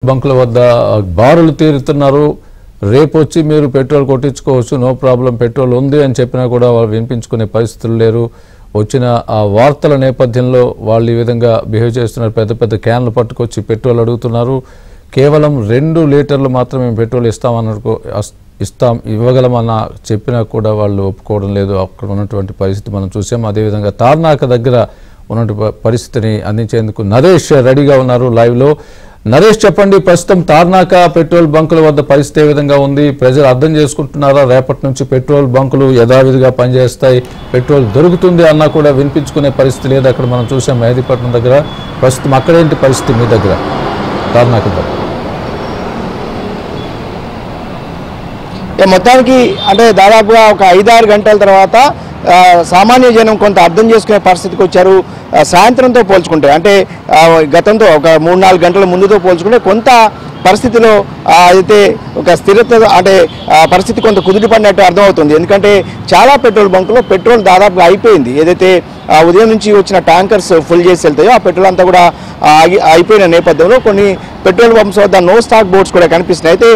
బంకుల వద్ద బారులు తీరుతున్నారు. రేపు వచ్చి మీరు పెట్రోల్ కొట్టించుకోవచ్చు, నో ప్రాబ్లం, పెట్రోల్ ఉంది అని చెప్పినా కూడా వాళ్ళు వినిపించుకునే పరిస్థితులు లేరు. వచ్చిన ఆ వార్తల నేపథ్యంలో వాళ్ళు ఈ విధంగా బిహేవ్ చేస్తున్నారు. పెద్ద పెద్ద క్యాన్లు పట్టుకొచ్చి పెట్రోల్ అడుగుతున్నారు. కేవలం 2 లీటర్లు మాత్రమే పెట్రోల్ ఇవ్వగలమన్న చెప్పినా కూడా వాళ్ళు ఒప్పుకోవడం లేదు. అక్కడ ఉన్నటువంటి పరిస్థితి మనం చూసాం. అదేవిధంగా తార్నాక దగ్గర ఉన్నటువంటి పరిస్థితిని అందించేందుకు నరేష్ రెడీగా ఉన్నారు లైవ్లో. నరేష్, చెప్పండి, ప్రస్తుతం తార్నాక పెట్రోల్ బంకుల వద్ద పరిస్థితి ఏ విధంగా ఉంది? ప్రజలు అర్థం చేసుకుంటున్నారా? రేపటి నుంచి పెట్రోల్ బంకులు యథావిధిగా పనిచేస్తాయి, పెట్రోల్ దొరుకుతుంది అన్నా కూడా వినిపించుకునే పరిస్థితి లేదు. అక్కడ మనం చూసాం మెహదీపట్నం దగ్గర. ప్రస్తుతం అక్కడేంటి పరిస్థితి మీ దగ్గర తార్నాక దగ్గర? మొత్తానికి అంటే దాదాపుగా ఒక 5-6 గంటల తర్వాత సామాన్య జనం కొంత అర్థం చేసుకునే పరిస్థితికి వచ్చారు. సాయంత్రంతో పోల్చుకుంటే అంటే గతంతో ఒక 3-4 గంటల ముందుతో పోల్చుకుంటే కొంత పరిస్థితిలో అయితే ఒక స్థిరత అంటే పరిస్థితి కొంత కుదిరిపడినట్టు అర్థమవుతుంది. ఎందుకంటే చాలా పెట్రోల్ బంకులో పెట్రోల్ దాదాపుగా అయిపోయింది. ఏదైతే ఉదయం నుంచి వచ్చిన ట్యాంకర్స్ ఫుల్ చేసి వెళ్తాయో ఆ పెట్రోల్ అంతా కూడా అయిపోయిన నేపథ్యంలో కొన్ని పెట్రోల్ పంప్స్ వద్ద నో స్టాక్ బోర్డ్స్ కూడా కనిపిస్తున్నాయి. అయితే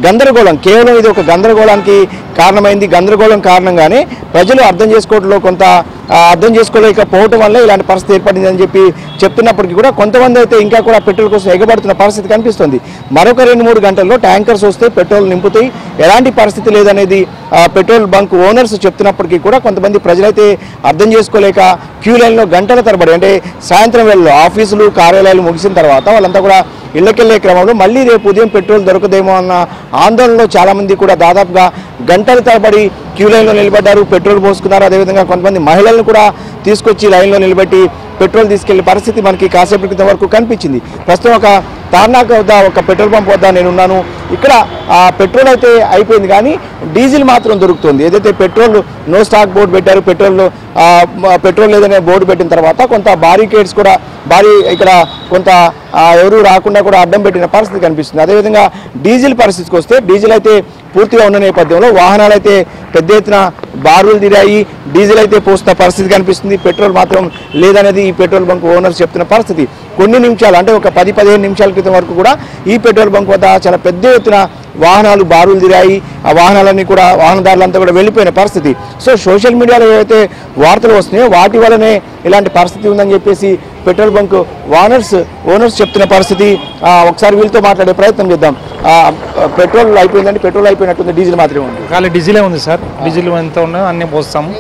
గందరగోళం, కేవలం ఇది ఒక గందరగోళానికి కారణమైంది. గందరగోళం కారణంగానే ప్రజలు అర్థం చేసుకోవడంలో కొంత అర్థం చేసుకోలేకపోవడం వల్ల ఇలాంటి పరిస్థితి ఏర్పడింది అని చెప్తున్నప్పటికీ కూడా కొంతమంది అయితే ఇంకా కూడా పెట్రోల్ కోసం ఎగబడుతున్న పరిస్థితి కనిపిస్తుంది. మరొక 2-3 గంటల్లో ట్యాంకర్స్ వస్తే పెట్రోల్ నింపుతాయి, ఎలాంటి పరిస్థితి లేదనేది పెట్రోల్ బంక్ ఓనర్స్ చెప్తున్నప్పటికీ కూడా కొంతమంది ప్రజలైతే అర్థం చేసుకోలేక క్యూ లైన్లో గంటల తరబడి అంటే సాయంత్రం వేళలో ఆఫీసులు కార్యాలయాలు ముగిసిన తర్వాత వాళ్ళంతా కూడా ఇళ్లకెళ్లే క్రమంలో మళ్ళీ రేపు ఉదయం పెట్రోల్ దొరకదేమో అన్న ఆందోళనలో చాలామంది కూడా దాదాపుగా గంటల తరబడి క్యూ లైన్లో నిలబడ్డారు, పెట్రోల్ పోసుకున్నారు. అదేవిధంగా కొంతమంది మహిళలను కూడా తీసుకొచ్చి లైన్లో నిలబెట్టి పెట్రోల్ తీసుకెళ్లే పరిస్థితి మనకి కాసేపటి క్రితం వరకు కనిపించింది. ప్రస్తుతం ఒక తార్నాక వద్ద ఒక పెట్రోల్ పంప్ వద్ద నేనున్నాను. ఇక్కడ పెట్రోల్ అయితే అయిపోయింది కానీ డీజిల్ మాత్రం దొరుకుతుంది. ఏదైతే పెట్రోల్ నో స్టాక్ బోర్డు పెట్టారు, పెట్రోల్ లేదనే బోర్డు పెట్టిన తర్వాత కొంత బారికేడ్స్ కూడా ఇక్కడ కొంత ఎవరు రాకుండా కూడా అడ్డం పెట్టిన పరిస్థితి కనిపిస్తుంది. అదేవిధంగా డీజిల్ పరిస్థితికి వస్తే డీజిల్ అయితే పూర్తిగా ఉన్న నేపథ్యంలో వాహనాలు అయితే పెద్ద ఎత్తున బారులు తీరాయి, డీజిల్ అయితే పోస్తున్న పరిస్థితి కనిపిస్తుంది. పెట్రోల్ మాత్రం లేదనేది ఈ పెట్రోల్ బంక్ ఓనర్స్ చెప్తున్న పరిస్థితి. కొన్ని నిమిషాలు అంటే ఒక 10-15 నిమిషాల క్రితం వరకు కూడా ఈ పెట్రోల్ బంక్ వద్ద చాలా పెద్ద ఎత్తున వాహనాలు బారులు తీరాయి. ఆ వాహనాలన్నీ కూడా వాహనదారులంతా కూడా వెళ్ళిపోయిన పరిస్థితి. సో సోషల్ మీడియాలో ఏవైతే వార్తలు వస్తున్నాయో వాటి వల్లనే ఇలాంటి పరిస్థితి ఉందని చెప్పేసి పెట్రోల్ బంక్ ఓనర్స్ చెప్తున్న పరిస్థితి. ఒకసారి వీళ్ళతో మాట్లాడే ప్రయత్నం చేద్దాం. పెట్రోల్ అయిపోయిందండి, పెట్రోల్ అయిపోయినట్టుంది, డీజిల్ మాత్రమే ఉంది. ఖాళీ డీజిలే ఉంది సార్. డీజిల్ ఎంత ఉన్నాయో అన్నీ పోస్తాము.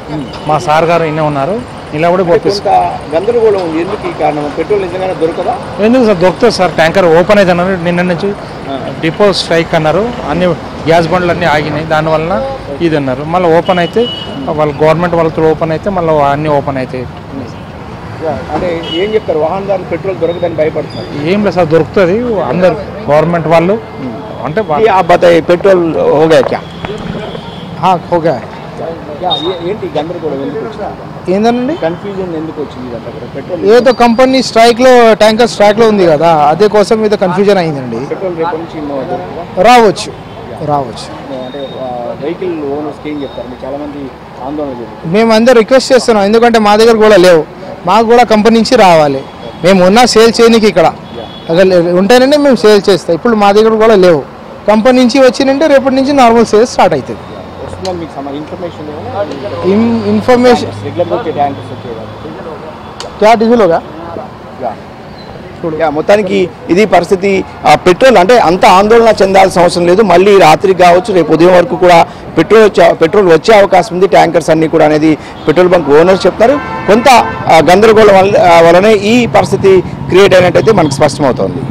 మా సార్ గారు ఇన్నే ఉన్నారు, ఇలా కూడా పోపిస్తాం. గందరగోళం ఉంది, ఎందుకు ఈ కారణం? పెట్రోల్ నిజంగానే దొరకదా? ఎందుకు సార్ దొరుకుతుంది సార్. ట్యాంకర్ ఓపెన్ అయితే అన్నారు, నిన్న నుంచి డిపో స్ట్రైక్ అన్నారు, అన్ని గ్యాస్ బండ్లు అన్నీ ఆగినాయి, దానివల్ల ఇది అన్నారు. మళ్ళీ ఓపెన్ అయితే వాళ్ళ గవర్నమెంట్ వాళ్ళతో ఓపెన్ అయితే మళ్ళీ అన్నీ ఓపెన్ అవుతాయి. అంటే ఏం చెప్తారు? వాహనదారులు పెట్రోల్ దొరకదని భయపడుతున్నారు. ఏం లేదు సార్, దొరుకుతుంది. అందరు గవర్నమెంట్ వాళ్ళు అంటే పెట్రోల్ హోగా ఏంటి గందరగోళం ఎందుకు వచ్చింది? ఏంటండి కన్ఫ్యూజన్ ఎందుకు వచ్చింది? ఏదో కంపెనీ స్ట్రైక్ లో ట్యాంకర్ స్ట్రైక్ లో ఉంది కదా, అదే కోసం మీద కన్ఫ్యూజన్ అయిందండి. పెట్రోల్ రేపు నుంచి రావచ్చు. అంటే వెహికల్ ఓనర్స్ ఏం చెప్తారు? చాలా మంది ఆందోళన చేస్తారు. మేము అందరూ రిక్వెస్ట్ చేస్తున్నాం, ఎందుకంటే మా దగ్గర కూడా లేవు, మాకు కూడా కంపెనీ నుంచి రావాలి. మేము ఉన్నా సేల్ చేయడానికి ఇక్కడ ఉంటేనంటే మేము సేల్ చేస్తాం. ఇప్పుడు మా దగ్గర కూడా లేవు, కంపెనీ నుంచి వచ్చినంటే రేపటి నుంచి నార్మల్ సేల్స్ స్టార్ట్ అవుతుంది. इन्फॉर्मेशन क्या डीजल होगा? మొత్తానికి ఇది పరిస్థితి. పెట్రోల్ అంటే అంత ఆందోళన చెందాల్సిన అవసరం లేదు. మళ్ళీ రాత్రికి కావచ్చు, రేపు ఉదయం వరకు కూడా పెట్రోల్ వచ్చే అవకాశం ఉంది. ట్యాంకర్స్ అన్నీ కూడా అనేది పెట్రోల్ బంక్ ఓనర్స్ చెప్తారు. కొంత గందరగోళం వలనే ఈ పరిస్థితి క్రియేట్ అయినట్టయితే మనకు స్పష్టమవుతోంది.